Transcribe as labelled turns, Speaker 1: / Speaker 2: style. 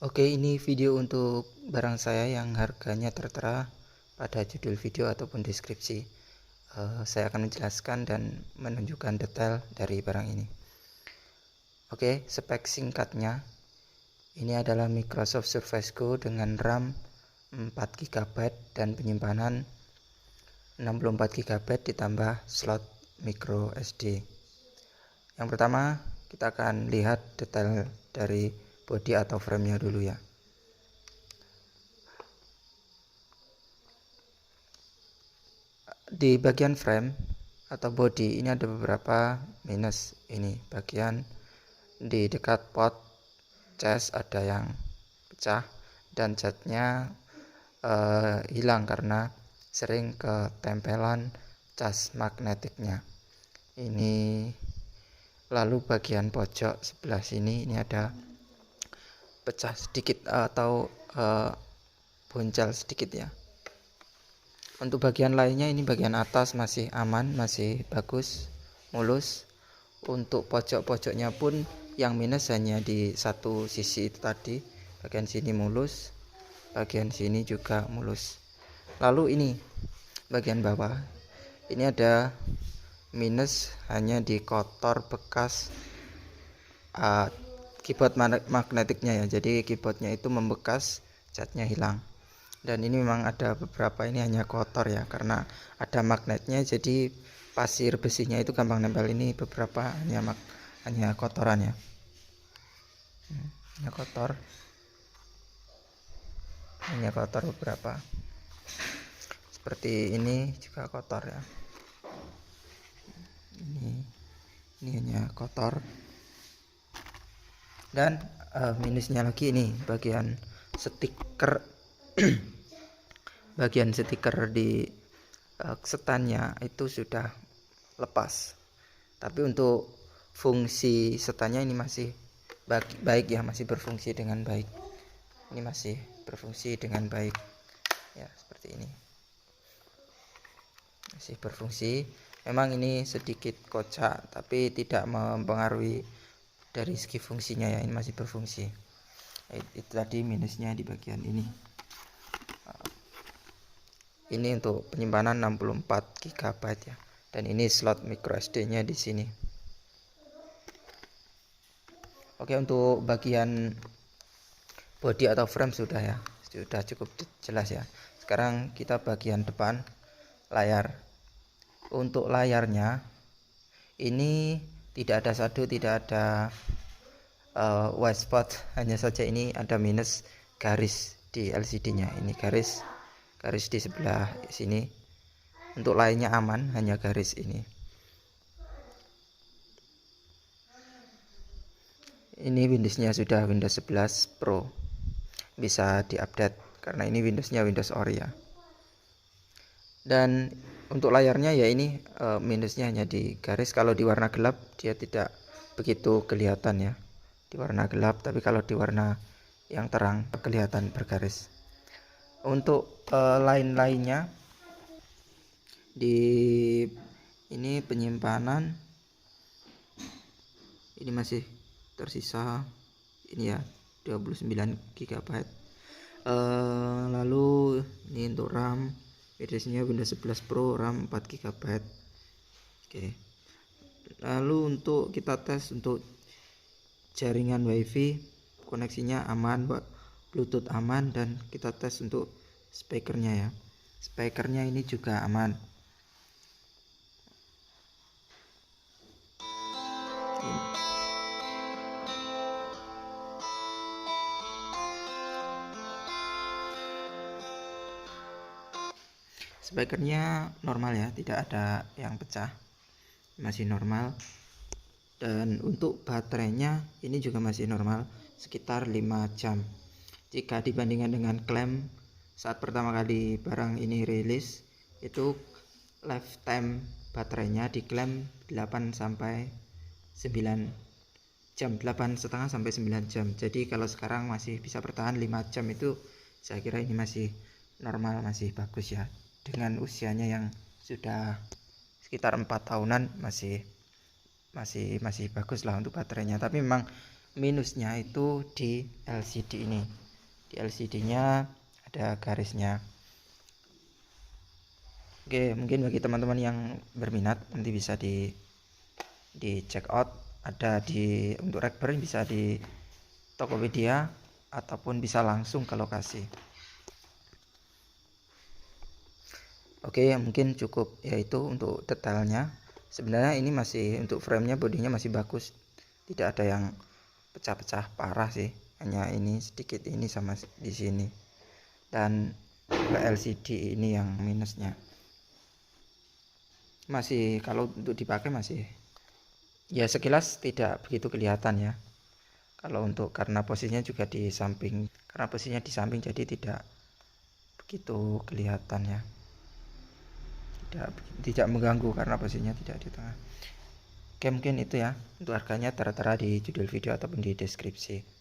Speaker 1: Oke, ini video untuk barang saya yang harganya tertera pada judul video ataupun deskripsi. Saya akan menjelaskan dan menunjukkan detail dari barang ini. Oke, spek singkatnya, ini adalah Microsoft Surface Go dengan RAM 4 GB dan penyimpanan 64 GB ditambah slot micro SD. Yang pertama, kita akan lihat detail dari bodi atau frame-nya dulu ya. Di bagian frame atau body ini ada beberapa minus. Ini bagian di dekat pot cas ada yang pecah dan catnya hilang karena sering ketempelan cas magnetiknya. Ini lalu bagian pojok sebelah sini ini ada pecah sedikit atau boncel sedikit ya. Untuk bagian lainnya ini bagian atas masih aman, masih bagus, mulus. Untuk pojok-pojoknya pun yang minus hanya di satu sisi itu tadi. Bagian sini mulus, bagian sini juga mulus. Lalu ini bagian bawah. Ini ada minus hanya di kotor bekas keyboard magnetiknya ya. Jadi keyboardnya itu membekas, catnya hilang. Dan ini memang ada beberapa ini hanya kotor ya, karena ada magnetnya, jadi pasir besinya itu gampang nempel. Ini beberapa hanya kotoran ya, hanya kotor beberapa. Seperti ini juga kotor ya. Ini hanya kotor. Dan minusnya lagi ini bagian stiker bagian stiker di setannya itu sudah lepas. Tapi untuk fungsi setannya ini masih baik ya, masih berfungsi dengan baik. Ini masih berfungsi dengan baik ya, seperti ini. Masih berfungsi. Memang ini sedikit kocak tapi tidak mempengaruhi dari segi fungsinya ya, ini masih berfungsi. Itu tadi minusnya di bagian ini. Ini untuk penyimpanan 64 GB ya. Dan ini slot micro SD-nya di sini. Oke, untuk bagian body atau frame sudah ya. Sudah cukup jelas ya. Sekarang kita bagian depan layar. Untuk layarnya ini tidak ada shadow, tidak ada white spot, hanya saja ini ada minus garis di LCD-nya. Ini garis di sebelah sini. Untuk lainnya aman, hanya garis ini. Ini Windowsnya sudah Windows 11 Pro, bisa diupdate karena ini Windowsnya Windows Ori ya. Dan untuk layarnya ya ini minusnya hanya di garis. Kalau di warna gelap dia tidak begitu kelihatan ya, di warna gelap, tapi kalau di warna yang terang kelihatan bergaris. Untuk lain-lainnya di ini penyimpanan ini masih tersisa ini ya, 29 GB. Lalu ini untuk RAM, Windowsnya Windows 11 Pro, RAM 4 GB. Oke. Lalu untuk kita tes untuk jaringan WiFi, koneksinya aman, Bluetooth aman, dan kita tes untuk speakernya ya. Speakernya ini juga aman. Speakernya normal ya, tidak ada yang pecah, masih normal. Dan untuk baterainya ini juga masih normal, sekitar 5 jam. Jika dibandingkan dengan klaim saat pertama kali barang ini rilis, itu lifetime baterainya diklaim 8 sampai 9 jam, 8,5 sampai 9 jam. Jadi kalau sekarang masih bisa bertahan 5 jam, itu saya kira ini masih normal, masih bagus ya. Dengan usianya yang sudah sekitar 4 tahunan masih bagus lah untuk baterainya. Tapi memang minusnya itu di LCD ini. Di LCD nya ada garisnya. Oke, mungkin bagi teman-teman yang berminat nanti bisa di check out, ada di untuk rekber bisa di Tokopedia ataupun bisa langsung ke lokasi. Oke, mungkin cukup yaitu untuk detailnya. Sebenarnya ini masih untuk framenya, bodinya masih bagus, tidak ada yang pecah-pecah parah sih, hanya ini sedikit ini sama di sini, dan LCD ini yang minusnya. Masih kalau untuk dipakai masih ya sekilas tidak begitu kelihatan ya. Kalau untuk karena posisinya juga di samping, jadi tidak begitu kelihatan ya. Tidak mengganggu karena posisinya tidak di tengah. Oke, mungkin itu ya untuk harganya, tertera di judul video ataupun di deskripsi.